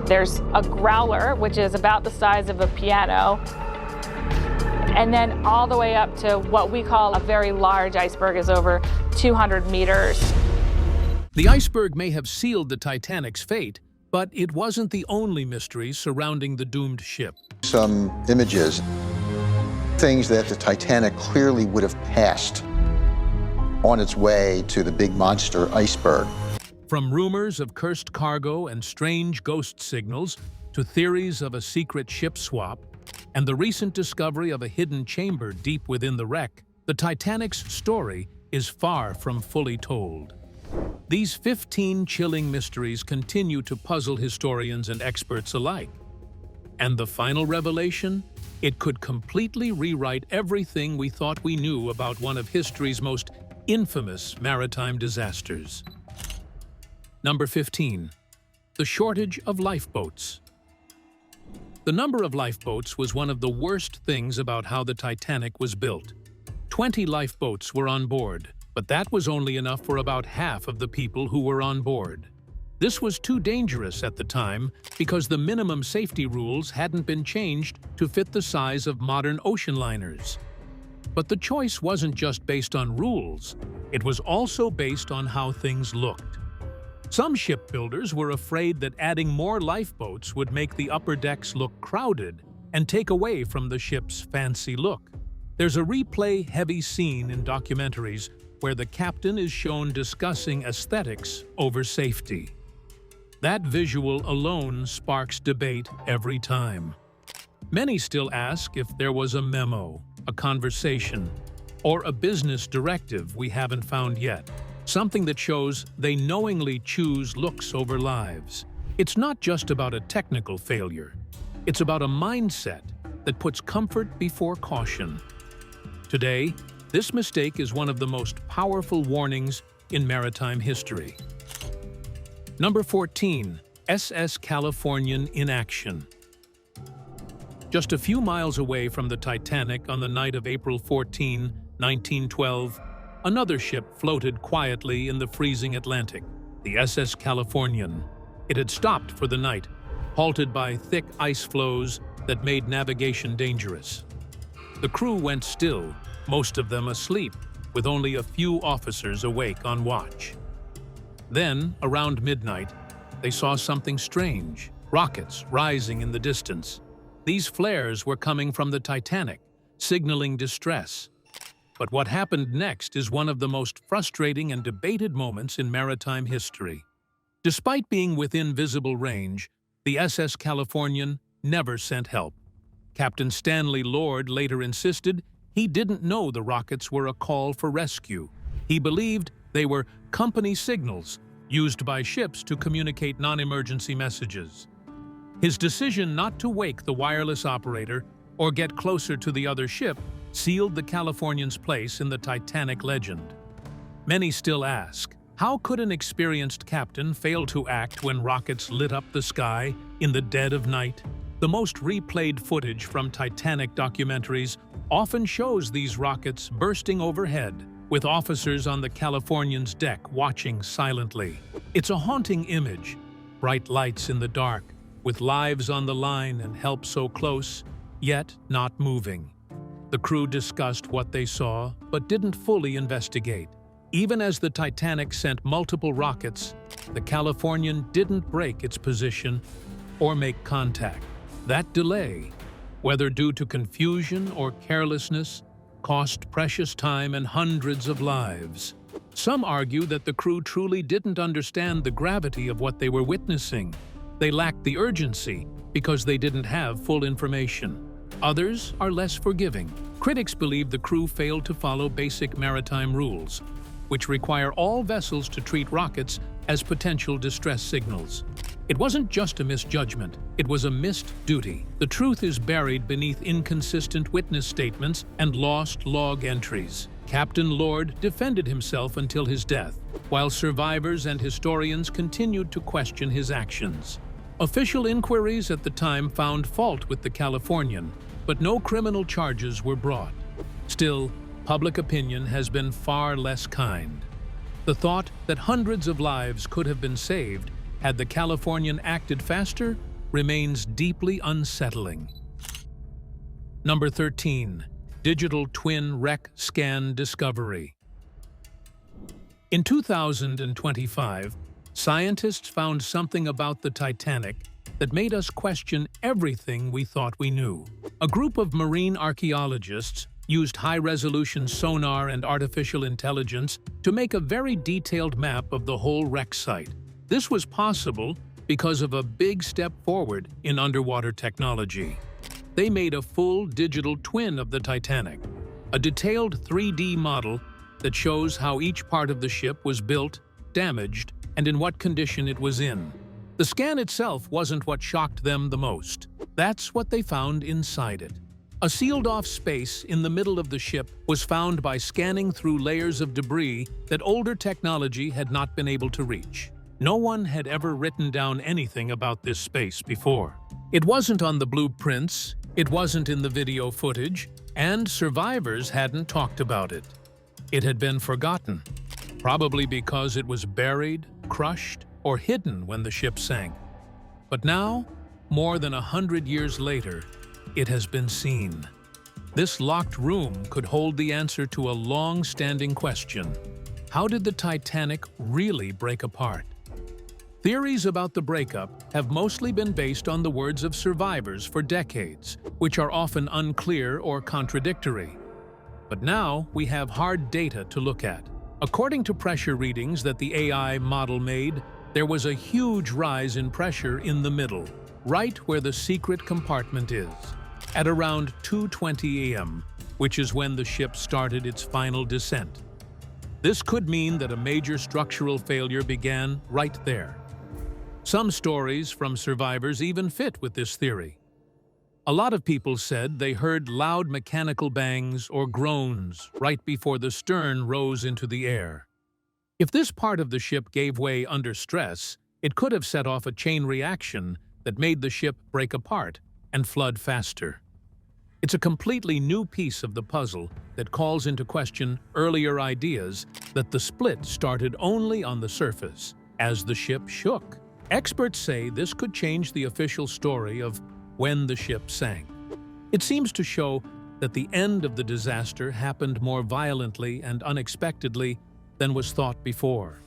There's a growler, which is about the size of a piano, and then all the way up to what we call a very large iceberg is over 200 meters. The iceberg may have sealed the Titanic's fate, but it wasn't the only mystery surrounding the doomed ship. Some images, things that the Titanic clearly would have passed on its way to the big monster iceberg. From rumors of cursed cargo and strange ghost signals to theories of a secret ship swap and the recent discovery of a hidden chamber deep within the wreck, the Titanic's story is far from fully told. These 15 chilling mysteries continue to puzzle historians and experts alike. And the final revelation? It could completely rewrite everything we thought we knew about one of history's most infamous maritime disasters. Number 15. The shortage of lifeboats. The number of lifeboats was one of the worst things about how the Titanic was built. 20 lifeboats were on board, but that was only enough for about half of the people who were on board. This was too dangerous at the time because the minimum safety rules hadn't been changed to fit the size of modern ocean liners. But the choice wasn't just based on rules, it was also based on how things looked. Some shipbuilders were afraid that adding more lifeboats would make the upper decks look crowded and take away from the ship's fancy look. There's a replay-heavy scene in documentaries where the captain is shown discussing aesthetics over safety. That visual alone sparks debate every time. Many still ask if there was a memo, a conversation, or a business directive we haven't found yet. Something that shows they knowingly choose looks over lives. It's not just about a technical failure. It's about a mindset that puts comfort before caution. Today, this mistake is one of the most powerful warnings in maritime history. Number 14. SS Californian in action. Just a few miles away from the Titanic on the night of April 14, 1912, another ship floated quietly in the freezing Atlantic, the SS Californian. It had stopped for the night, halted by thick ice floes that made navigation dangerous. The crew went still, most of them asleep, with only a few officers awake on watch. Then, around midnight, they saw something strange, rockets rising in the distance. These flares were coming from the Titanic, signaling distress. But what happened next is one of the most frustrating and debated moments in maritime history. Despite being within visible range, the SS Californian never sent help. Captain Stanley Lord later insisted he didn't know the rockets were a call for rescue. He believed they were company signals used by ships to communicate non-emergency messages. His decision not to wake the wireless operator or get closer to the other ship sealed the Californian's place in the Titanic legend. Many still ask, how could an experienced captain fail to act when rockets lit up the sky in the dead of night? The most replayed footage from Titanic documentaries often shows these rockets bursting overhead, with officers on the Californian's deck watching silently. It's a haunting image, bright lights in the dark, with lives on the line and help so close, yet not moving. The crew discussed what they saw, but didn't fully investigate. Even as the Titanic sent multiple rockets, the Californian didn't break its position or make contact. That delay, whether due to confusion or carelessness, cost precious time and hundreds of lives. Some argue that the crew truly didn't understand the gravity of what they were witnessing. They lacked the urgency because they didn't have full information. Others are less forgiving. Critics believe the crew failed to follow basic maritime rules, which require all vessels to treat rockets as potential distress signals. It wasn't just a misjudgment, it was a missed duty. The truth is buried beneath inconsistent witness statements and lost log entries. Captain Lord defended himself until his death, while survivors and historians continued to question his actions. Official inquiries at the time found fault with the Californian, but no criminal charges were brought. Still, public opinion has been far less kind. The thought that hundreds of lives could have been saved had the Californian acted faster remains deeply unsettling. Number 13. Digital Twin Wreck Scan Discovery. In 2025, scientists found something about the Titanic that made us question everything we thought we knew. A group of marine archaeologists used high-resolution sonar and artificial intelligence to make a very detailed map of the whole wreck site. This was possible because of a big step forward in underwater technology. They made a full digital twin of the Titanic, a detailed 3D model that shows how each part of the ship was built, damaged, and in what condition it was in. The scan itself wasn't what shocked them the most. That's what they found inside it. A sealed-off space in the middle of the ship was found by scanning through layers of debris that older technology had not been able to reach. No one had ever written down anything about this space before. It wasn't on the blueprints, it wasn't in the video footage, and survivors hadn't talked about it. It had been forgotten, probably because it was buried, crushed, or hidden when the ship sank. But now, more than 100 years later, it has been seen. This locked room could hold the answer to a long-standing question. How did the Titanic really break apart? Theories about the breakup have mostly been based on the words of survivors for decades, which are often unclear or contradictory. But now we have hard data to look at. According to pressure readings that the AI model made, there was a huge rise in pressure in the middle, right where the secret compartment is, at around 2:20 a.m., which is when the ship started its final descent. This could mean that a major structural failure began right there. Some stories from survivors even fit with this theory. A lot of people said they heard loud mechanical bangs or groans right before the stern rose into the air. If this part of the ship gave way under stress, it could have set off a chain reaction that made the ship break apart and flood faster. It's a completely new piece of the puzzle that calls into question earlier ideas that the split started only on the surface, as the ship shook. Experts say this could change the official story of when the ship sank. It seems to show that the end of the disaster happened more violently and unexpectedly than was thought before.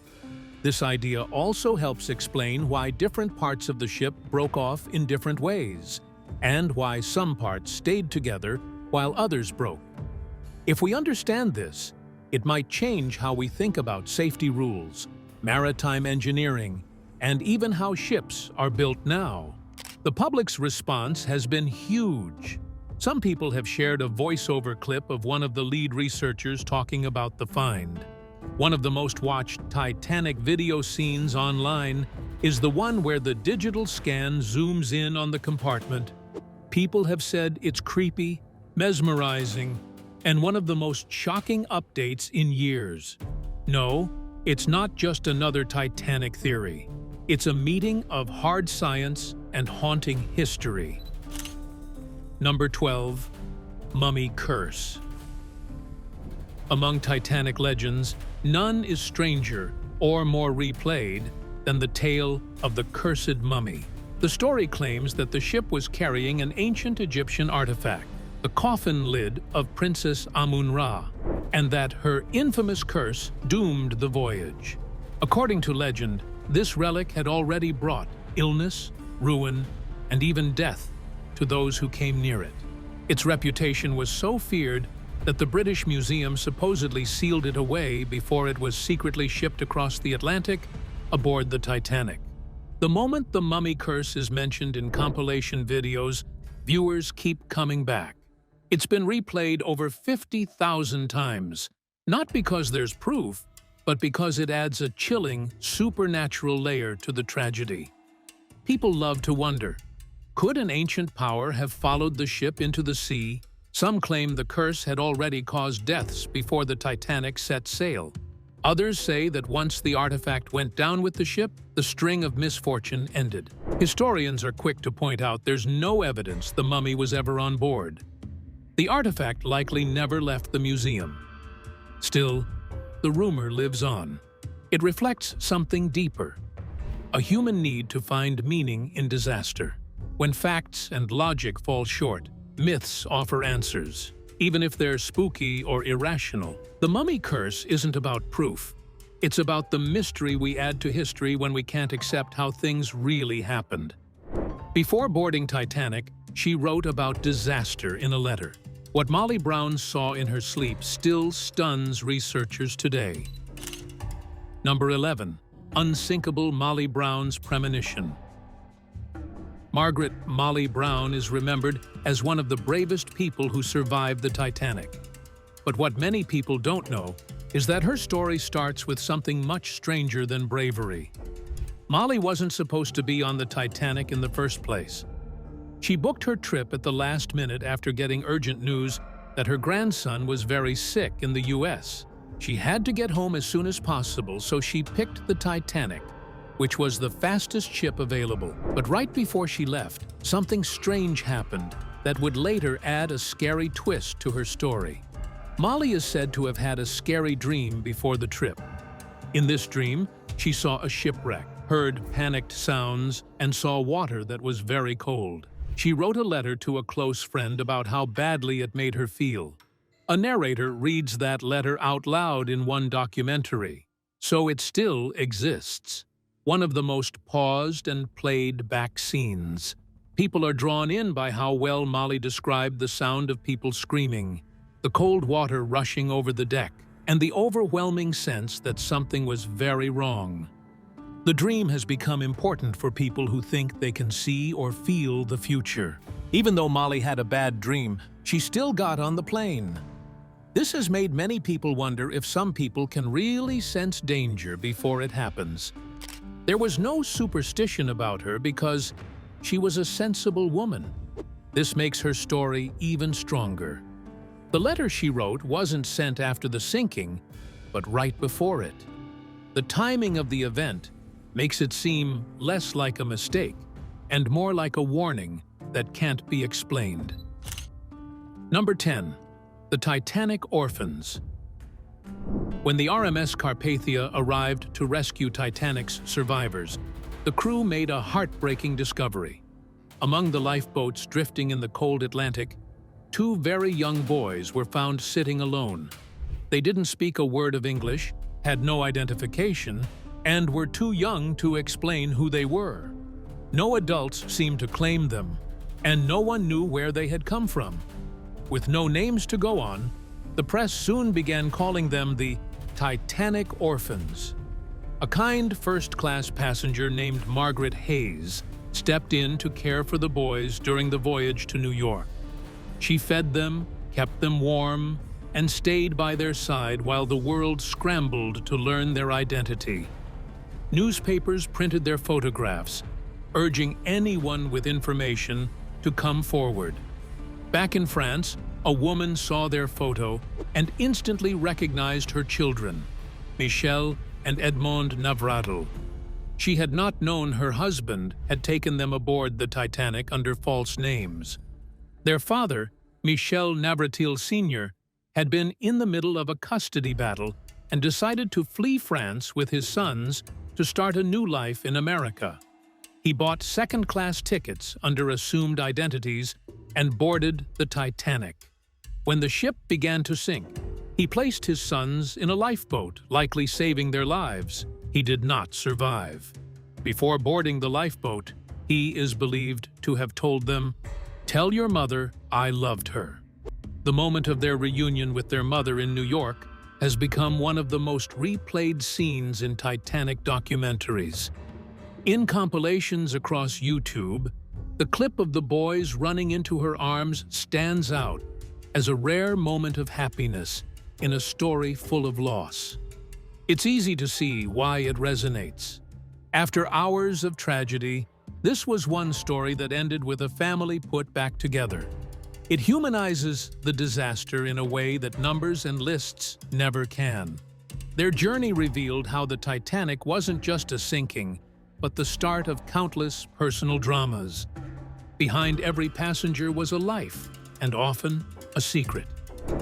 This idea also helps explain why different parts of the ship broke off in different ways, and why some parts stayed together while others broke. If we understand this, it might change how we think about safety rules, maritime engineering, and even how ships are built now. The public's response has been huge. Some people have shared a voiceover clip of one of the lead researchers talking about the find. One of the most watched Titanic video scenes online is the one where the digital scan zooms in on the compartment. People have said it's creepy, mesmerizing, and one of the most shocking updates in years. No, it's not just another Titanic theory. It's a meeting of hard science and haunting history. Number 12. Mummy Curse. Among Titanic legends, none is stranger or more replayed than the tale of the cursed mummy. The story claims that the ship was carrying an ancient Egyptian artifact, the coffin lid of Princess Amun-Ra, and that her infamous curse doomed the voyage. According to legend, this relic had already brought illness, ruin, and even death to those who came near it. Its reputation was so feared that the British Museum supposedly sealed it away before it was secretly shipped across the Atlantic aboard the Titanic. The moment the mummy curse is mentioned in compilation videos, viewers keep coming back. It's been replayed over 50,000 times, not because there's proof, but because it adds a chilling, supernatural layer to the tragedy. People love to wonder, could an ancient power have followed the ship into the sea? Some claim the curse had already caused deaths before the Titanic set sail. Others say that once the artifact went down with the ship, the string of misfortune ended. Historians are quick to point out there's no evidence the mummy was ever on board. The artifact likely never left the museum. Still, the rumor lives on. It reflects something deeper, a human need to find meaning in disaster. When facts and logic fall short, myths offer answers, even if they're spooky or irrational. The mummy curse isn't about proof. It's about the mystery we add to history when we can't accept how things really happened. Before boarding Titanic, she wrote about disaster in a letter. What Molly Brown saw in her sleep still stuns researchers today. Number 11. Unsinkable Molly Brown's Premonition. Margaret Molly Brown is remembered as one of the bravest people who survived the Titanic. But what many people don't know is that her story starts with something much stranger than bravery. Molly wasn't supposed to be on the Titanic in the first place. She booked her trip at the last minute after getting urgent news that her grandson was very sick in the US. She had to get home as soon as possible, so she picked the Titanic, which was the fastest ship available. But right before she left, something strange happened that would later add a scary twist to her story. Molly is said to have had a scary dream before the trip. In this dream, she saw a shipwreck, heard panicked sounds, and saw water that was very cold. She wrote a letter to a close friend about how badly it made her feel. A narrator reads that letter out loud in one documentary, so it still exists. One of the most paused and played back scenes. People are drawn in by how well Molly described the sound of people screaming, the cold water rushing over the deck, and the overwhelming sense that something was very wrong. The dream has become important for people who think they can see or feel the future. Even though Molly had a bad dream, she still got on the plane. This has made many people wonder if some people can really sense danger before it happens. There was no superstition about her because she was a sensible woman. This makes her story even stronger. The letter she wrote wasn't sent after the sinking, but right before it. The timing of the event makes it seem less like a mistake and more like a warning that can't be explained. Number 10. The Titanic Orphans. When the RMS Carpathia arrived to rescue Titanic's survivors, the crew made a heartbreaking discovery. Among the lifeboats drifting in the cold Atlantic, 2 very young boys were found sitting alone. They didn't speak a word of English, had no identification, and were too young to explain who they were. No adults seemed to claim them, and no one knew where they had come from. With no names to go on, the press soon began calling them the Titanic Orphans. A kind first-class passenger named Margaret Hayes stepped in to care for the boys during the voyage to New York. She fed them, kept them warm, and stayed by their side while the world scrambled to learn their identity. Newspapers printed their photographs, urging anyone with information to come forward. Back in France, a woman saw their photo and instantly recognized her children, Michel and Edmond Navratil. She had not known her husband had taken them aboard the Titanic under false names. Their father, Michel Navratil Sr., had been in the middle of a custody battle and decided to flee France with his sons to start a new life in America. He bought second-class tickets under assumed identities and boarded the Titanic. When the ship began to sink, he placed his sons in a lifeboat, likely saving their lives. He did not survive. Before boarding the lifeboat, he is believed to have told them, "Tell your mother I loved her." The moment of their reunion with their mother in New York has become one of the most replayed scenes in Titanic documentaries. In compilations across YouTube, the clip of the boys running into her arms stands out as a rare moment of happiness in a story full of loss. It's easy to see why it resonates. After hours of tragedy, this was one story that ended with a family put back together. It humanizes the disaster in a way that numbers and lists never can. Their journey revealed how the Titanic wasn't just a sinking, but the start of countless personal dramas. Behind every passenger was a life, and often a secret.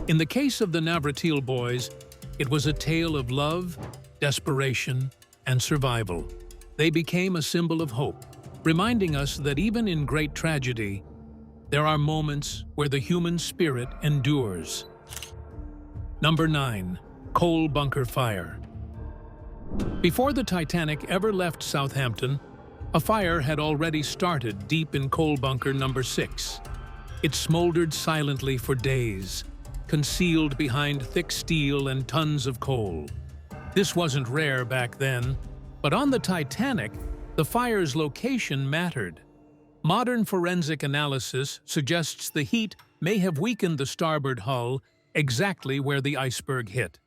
In the case of the Navratil boys, it was a tale of love, desperation, and survival. They became a symbol of hope, reminding us that even in great tragedy, there are moments where the human spirit endures. Number 9. Coal bunker fire. Before the Titanic ever left Southampton, a fire had already started deep in coal bunker number 6. It smoldered silently for days, concealed behind thick steel and tons of coal. This wasn't rare back then, but on the Titanic, the fire's location mattered. Modern forensic analysis suggests the heat may have weakened the starboard hull exactly where the iceberg hit.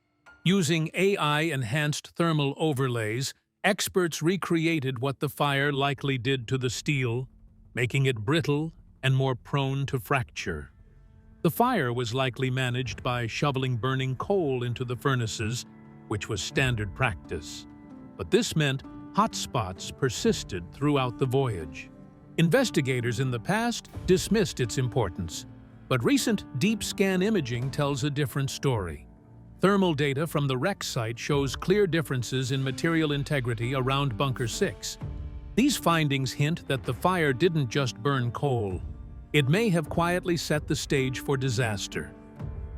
Using AI-enhanced thermal overlays, experts recreated what the fire likely did to the steel, making it brittle and more prone to fracture. The fire was likely managed by shoveling burning coal into the furnaces, which was standard practice. But this meant hot spots persisted throughout the voyage. Investigators in the past dismissed its importance, but recent deep scan imaging tells a different story. Thermal data from the wreck site shows clear differences in material integrity around Bunker 6. These findings hint that the fire didn't just burn coal. It may have quietly set the stage for disaster.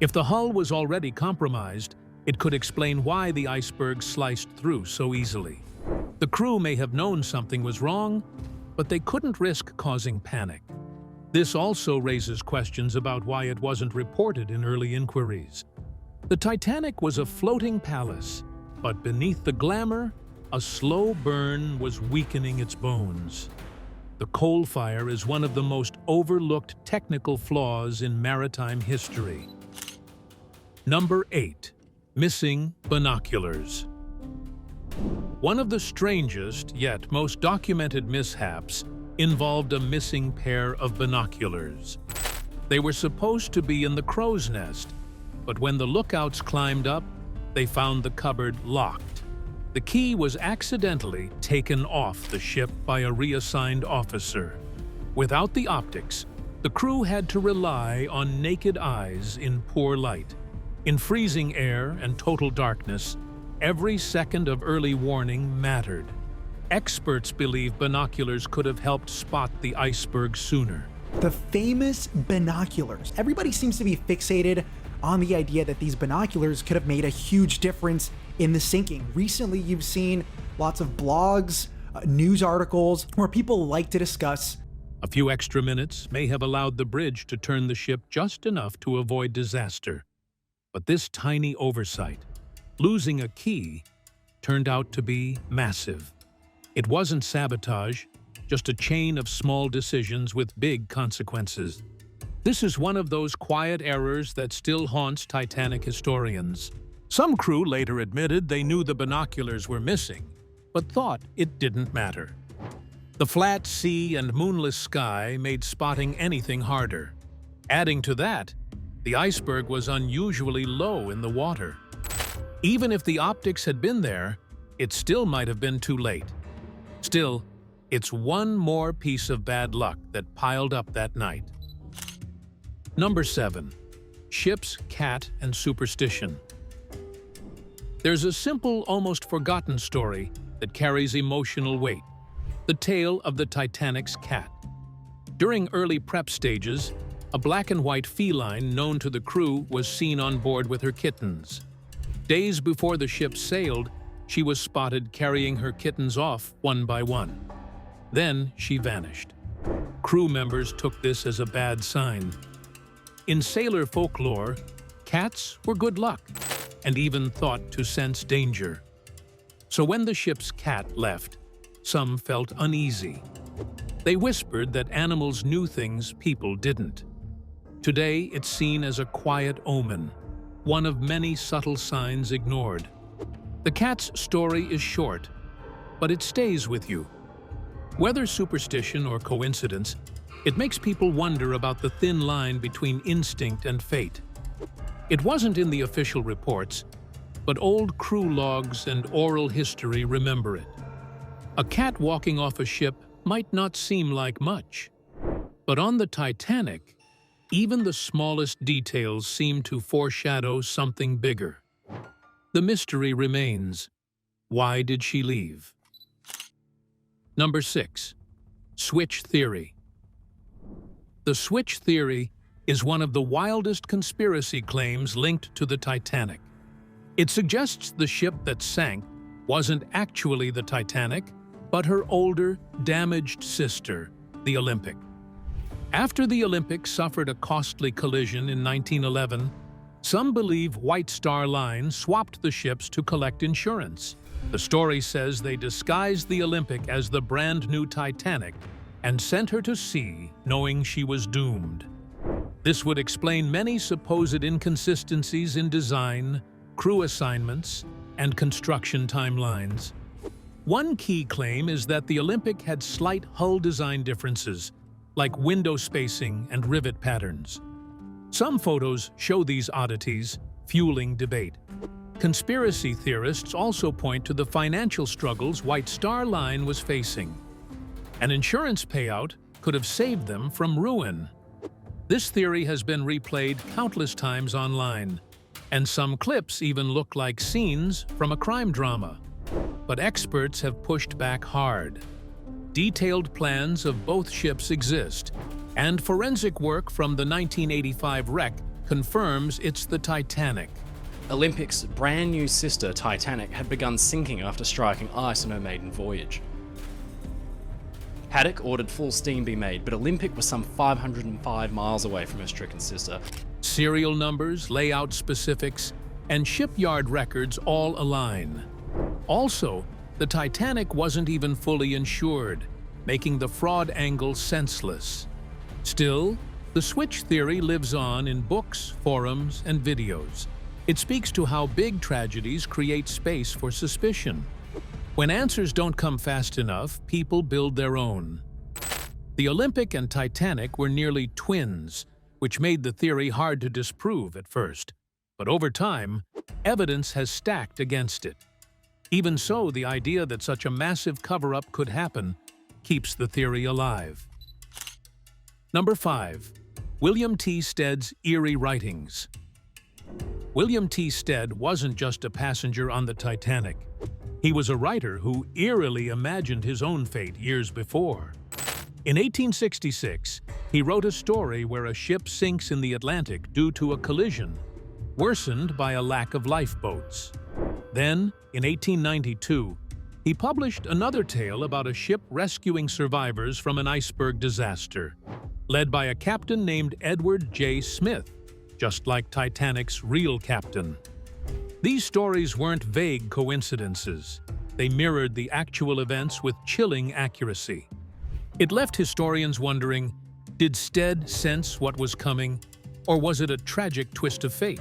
If the hull was already compromised, it could explain why the iceberg sliced through so easily. The crew may have known something was wrong, but they couldn't risk causing panic. This also raises questions about why it wasn't reported in early inquiries. The Titanic was a floating palace, but beneath the glamour, a slow burn was weakening its bones. The coal fire is one of the most overlooked technical flaws in maritime history. Number 8. Missing binoculars. One of the strangest yet most documented mishaps involved a missing pair of binoculars. They were supposed to be in the crow's nest, but when the lookouts climbed up, they found the cupboard locked. The key was accidentally taken off the ship by a reassigned officer. Without the optics, the crew had to rely on naked eyes in poor light. In freezing air and total darkness, every second of early warning mattered. Experts believe binoculars could have helped spot the iceberg sooner. The famous binoculars. Everybody seems to be fixated on the idea that these binoculars could have made a huge difference in the sinking. Recently, you've seen lots of blogs, news articles, where people like to discuss. A few extra minutes may have allowed the bridge to turn the ship just enough to avoid disaster. But this tiny oversight, losing a key, turned out to be massive. It wasn't sabotage, just a chain of small decisions with big consequences. This is one of those quiet errors that still haunts Titanic historians. Some crew later admitted they knew the binoculars were missing, but thought it didn't matter. The flat sea and moonless sky made spotting anything harder. Adding to that, the iceberg was unusually low in the water. Even if the optics had been there, it still might have been too late. Still, it's one more piece of bad luck that piled up that night. Number 7. Ship's Cat and Superstition. There's a simple, almost forgotten story that carries emotional weight. The tale of the Titanic's cat. During early prep stages, a black and white feline known to the crew was seen on board with her kittens. Days before the ship sailed, she was spotted carrying her kittens off one by one. Then she vanished. Crew members took this as a bad sign. In sailor folklore, cats were good luck and even thought to sense danger. So when the ship's cat left, some felt uneasy. They whispered that animals knew things people didn't. Today, it's seen as a quiet omen, one of many subtle signs ignored. The cat's story is short, but it stays with you. Whether superstition or coincidence, it makes people wonder about the thin line between instinct and fate. It wasn't in the official reports, but old crew logs and oral history remember it. A cat walking off a ship might not seem like much, but on the Titanic, even the smallest details seem to foreshadow something bigger. The mystery remains. Why did she leave? Number 6. Switch theory. The switch theory is one of the wildest conspiracy claims linked to the Titanic. It suggests the ship that sank wasn't actually the Titanic, but her older, damaged sister, the Olympic. After the Olympic suffered a costly collision in 1911, some believe White Star Line swapped the ships to collect insurance. The story says they disguised the Olympic as the brand new Titanic and sent her to sea knowing she was doomed. This would explain many supposed inconsistencies in design, crew assignments, and construction timelines. One key claim is that the Olympic had slight hull design differences, like window spacing and rivet patterns. Some photos show these oddities, fueling debate. Conspiracy theorists also point to the financial struggles White Star Line was facing. An insurance payout could have saved them from ruin. This theory has been replayed countless times online, and some clips even look like scenes from a crime drama. But experts have pushed back hard. Detailed plans of both ships exist, and forensic work from the 1985 wreck confirms it's the Titanic. Olympic's brand new sister, Titanic, had begun sinking after striking ice on her maiden voyage. Haddock ordered full steam be made, but Olympic was some 505 miles away from her stricken sister. Serial numbers, layout specifics, and shipyard records all align. Also, the Titanic wasn't even fully insured, making the fraud angle senseless. Still, the switch theory lives on in books, forums, and videos. It speaks to how big tragedies create space for suspicion. When answers don't come fast enough, people build their own. The Olympic and Titanic were nearly twins, which made the theory hard to disprove at first. But over time, evidence has stacked against it. Even so, the idea that such a massive cover-up could happen keeps the theory alive. Number 5. William T. Steads' eerie writings. William T. Stead wasn't just a passenger on the Titanic. He was a writer who eerily imagined his own fate years before. In 1866, he wrote a story where a ship sinks in the Atlantic due to a collision, worsened by a lack of lifeboats. Then, in 1892, he published another tale about a ship rescuing survivors from an iceberg disaster, led by a captain named Edward J. Smith, just like Titanic's real captain. These stories weren't vague coincidences. They mirrored the actual events with chilling accuracy. It left historians wondering, did Stead sense what was coming, or was it a tragic twist of fate?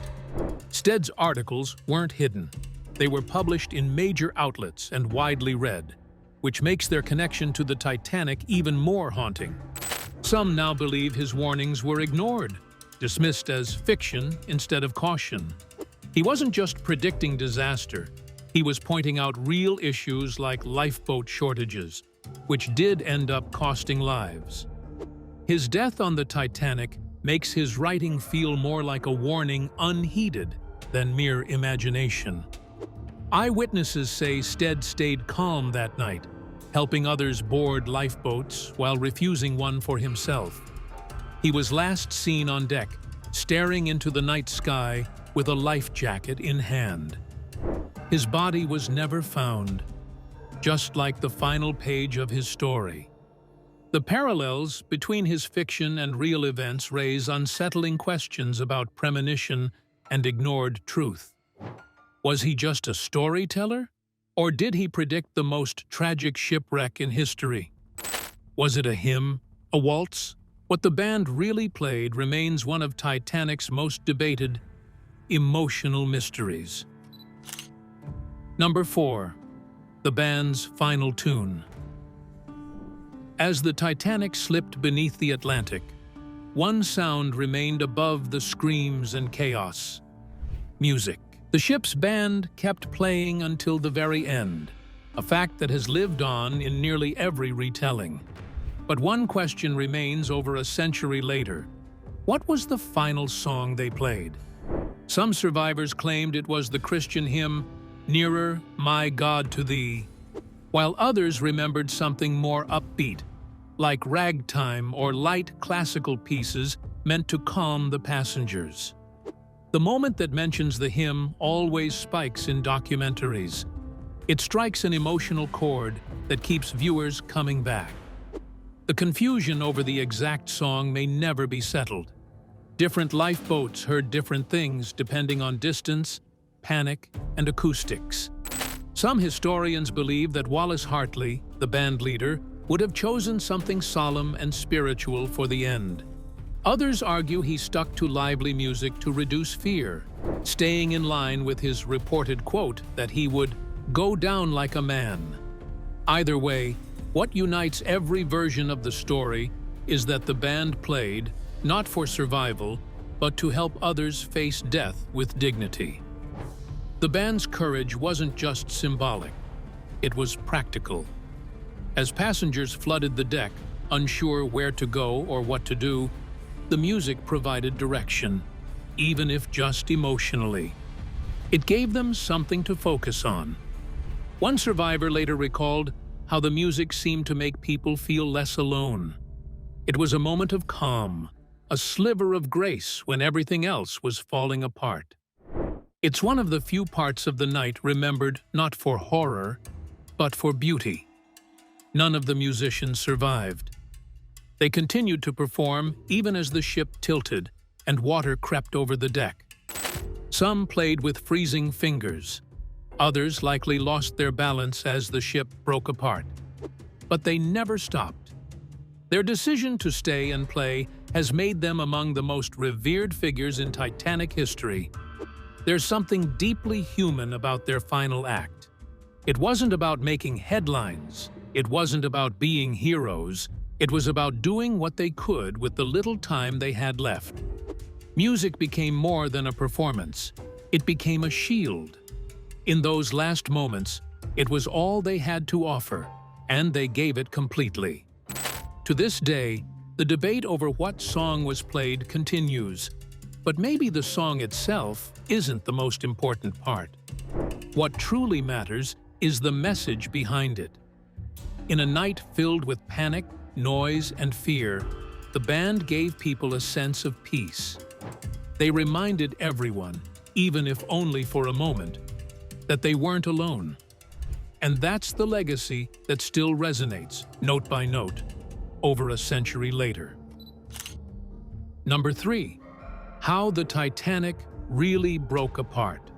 Stead's articles weren't hidden. They were published in major outlets and widely read, which makes their connection to the Titanic even more haunting. Some now believe his warnings were ignored, dismissed as fiction instead of caution. He wasn't just predicting disaster, he was pointing out real issues like lifeboat shortages, which did end up costing lives. His death on the Titanic makes his writing feel more like a warning unheeded than mere imagination. Eyewitnesses say Stead stayed calm that night, helping others board lifeboats while refusing one for himself. He was last seen on deck, staring into the night sky with a life jacket in hand. His body was never found, just like the final page of his story. The parallels between his fiction and real events raise unsettling questions about premonition and ignored truth. Was he just a storyteller? Or did he predict the most tragic shipwreck in history? Was it a hymn, a waltz? What the band really played remains one of Titanic's most debated, emotional mysteries. Number 4. The band's final tune. As the Titanic slipped beneath the Atlantic, one sound remained above the screams and chaos: music. The ship's band kept playing until the very end, a fact that has lived on in nearly every retelling. But one question remains over a century later. What was the final song they played? Some survivors claimed it was the Christian hymn, "Nearer, My God, to Thee," while others remembered something more upbeat, like ragtime or light classical pieces meant to calm the passengers. The moment that mentions the hymn always spikes in documentaries. It strikes an emotional chord that keeps viewers coming back. The confusion over the exact song may never be settled. Different lifeboats heard different things depending on distance, panic, and acoustics. Some historians believe that Wallace Hartley, the band leader, would have chosen something solemn and spiritual for the end. Others argue he stuck to lively music to reduce fear, staying in line with his reported quote that he would go down like a man. Either way, what unites every version of the story is that the band played, not for survival, but to help others face death with dignity. The band's courage wasn't just symbolic, it was practical. As passengers flooded the deck, unsure where to go or what to do, the music provided direction, even if just emotionally. It gave them something to focus on. One survivor later recalled how the music seemed to make people feel less alone. It was a moment of calm, a sliver of grace when everything else was falling apart. It's one of the few parts of the night remembered not for horror, but for beauty. None of the musicians survived. They continued to perform even as the ship tilted and water crept over the deck. Some played with freezing fingers. Others likely lost their balance as the ship broke apart. But they never stopped. Their decision to stay and play has made them among the most revered figures in Titanic history. There's something deeply human about their final act. It wasn't about making headlines. It wasn't about being heroes. It was about doing what they could with the little time they had left. Music became more than a performance. It became a shield. In those last moments, it was all they had to offer, and they gave it completely. To this day, the debate over what song was played continues, but maybe the song itself isn't the most important part. What truly matters is the message behind it. In a night filled with panic, noise, and fear, the band gave people a sense of peace. They reminded everyone, even if only for a moment, that they weren't alone. And that's the legacy that still resonates, note by note, over a century later. Number 3. How the Titanic really broke apart.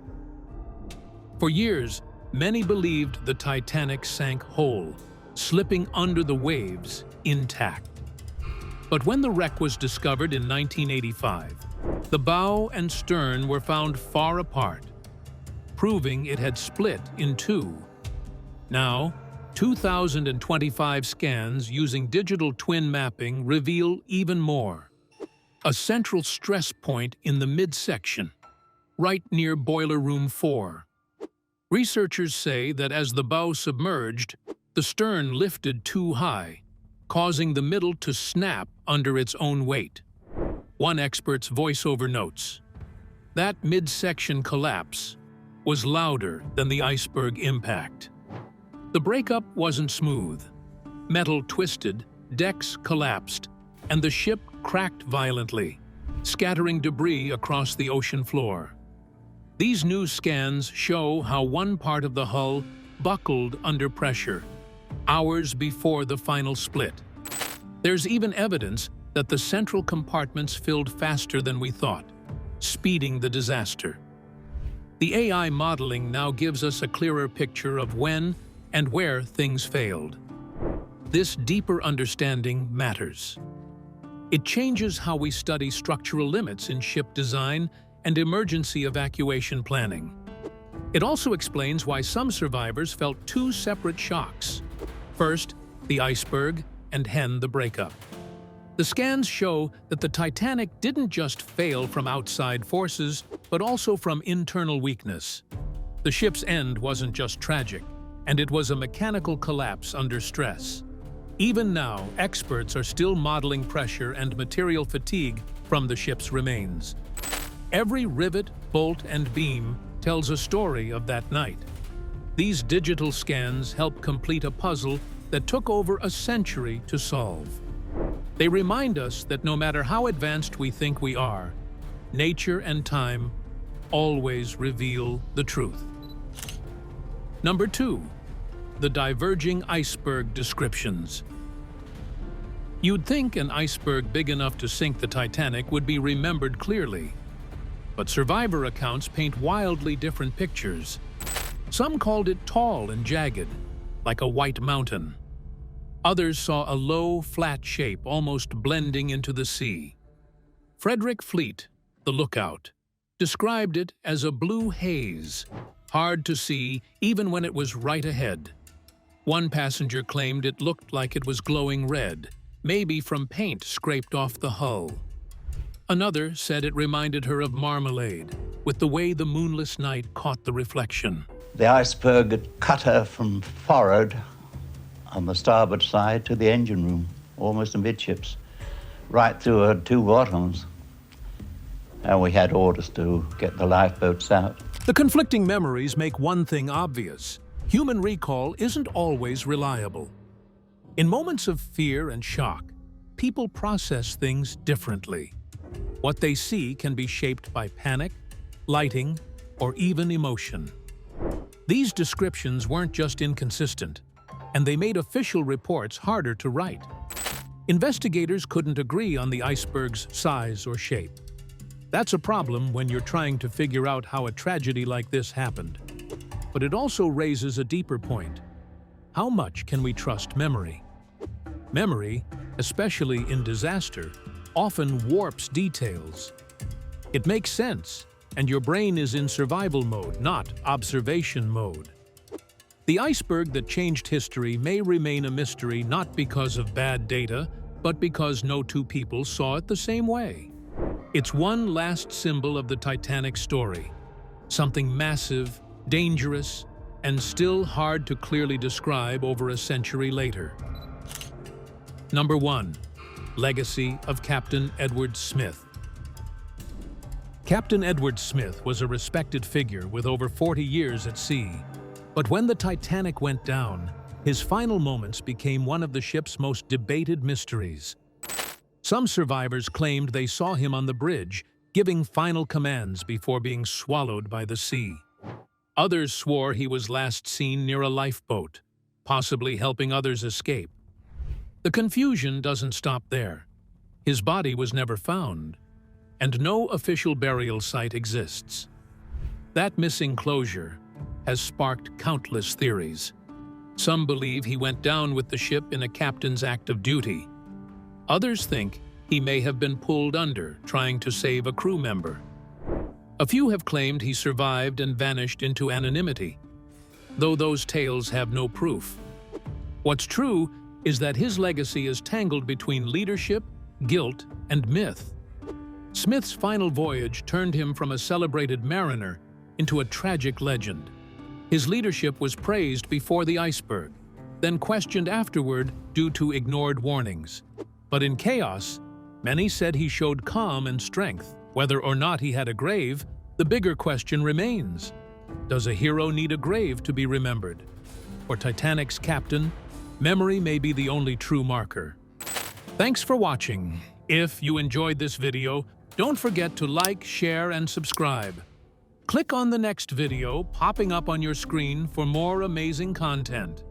For years, many believed the Titanic sank whole, slipping under the waves intact. But when the wreck was discovered in 1985, the bow and stern were found far apart, proving it had split in two. Now, 2,025 scans using digital twin mapping reveal even more. A central stress point in the midsection, right near Boiler Room 4. Researchers say that as the bow submerged, the stern lifted too high, causing the middle to snap under its own weight. One expert's voiceover notes, "That midsection collapse was louder than the iceberg impact." The breakup wasn't smooth. Metal twisted, decks collapsed, and the ship cracked violently, scattering debris across the ocean floor. These new scans show how one part of the hull buckled under pressure, hours before the final split. There's even evidence that the central compartments filled faster than we thought, speeding the disaster. The AI modeling now gives us a clearer picture of when and where things failed. This deeper understanding matters. It changes how we study structural limits in ship design and emergency evacuation planning. It also explains why some survivors felt two separate shocks. First, the iceberg, and then the breakup. The scans show that the Titanic didn't just fail from outside forces, but also from internal weakness. The ship's end wasn't just tragic, and it was a mechanical collapse under stress. Even now, experts are still modeling pressure and material fatigue from the ship's remains. Every rivet, bolt, and beam tells a story of that night. These digital scans help complete a puzzle that took over a century to solve. They remind us that no matter how advanced we think we are, nature and time always reveal the truth. Number 2. The diverging iceberg descriptions. You'd think an iceberg big enough to sink the Titanic would be remembered clearly, but survivor accounts paint wildly different pictures. Some called it tall and jagged, like a white mountain. Others saw a low, flat shape almost blending into the sea. Frederick Fleet, the lookout, described it as a blue haze, hard to see even when it was right ahead. One passenger claimed it looked like it was glowing red, maybe from paint scraped off the hull. Another said it reminded her of marmalade, with the way the moonless night caught the reflection. The iceberg had cut her from forward on the starboard side to the engine room, almost amidships, right through her two bottoms. And we had orders to get the lifeboats out. The conflicting memories make one thing obvious. Human recall isn't always reliable. In moments of fear and shock, people process things differently. What they see can be shaped by panic, lighting, or even emotion. These descriptions weren't just inconsistent, and they made official reports harder to write. Investigators couldn't agree on the iceberg's size or shape. That's a problem when you're trying to figure out how a tragedy like this happened. But it also raises a deeper point. How much can we trust memory? Memory, especially in disaster, often warps details. It makes sense, and your brain is in survival mode, not observation mode. The iceberg that changed history may remain a mystery not because of bad data, but because no two people saw it the same way. It's one last symbol of the Titanic story, something massive, dangerous, and still hard to clearly describe over a century later. Number 1. Legacy of Captain Edward Smith. Captain Edward Smith was a respected figure with over 40 years at sea. But when the Titanic went down, his final moments became one of the ship's most debated mysteries. Some survivors claimed they saw him on the bridge, giving final commands before being swallowed by the sea. Others swore he was last seen near a lifeboat, possibly helping others escape. The confusion doesn't stop there. His body was never found, and no official burial site exists. That missing closure has sparked countless theories. Some believe he went down with the ship in a captain's act of duty. Others think he may have been pulled under, trying to save a crew member. A few have claimed he survived and vanished into anonymity, though those tales have no proof. What's true is that his legacy is tangled between leadership, guilt, and myth. Smith's final voyage turned him from a celebrated mariner into a tragic legend. His leadership was praised before the iceberg, then questioned afterward due to ignored warnings. But in chaos, many said he showed calm and strength. Whether or not he had a grave, the bigger question remains. Does a hero need a grave to be remembered? For Titanic's captain, memory may be the only true marker. Thanks for watching. If you enjoyed this video, don't forget to like, share, and subscribe. Click on the next video popping up on your screen for more amazing content.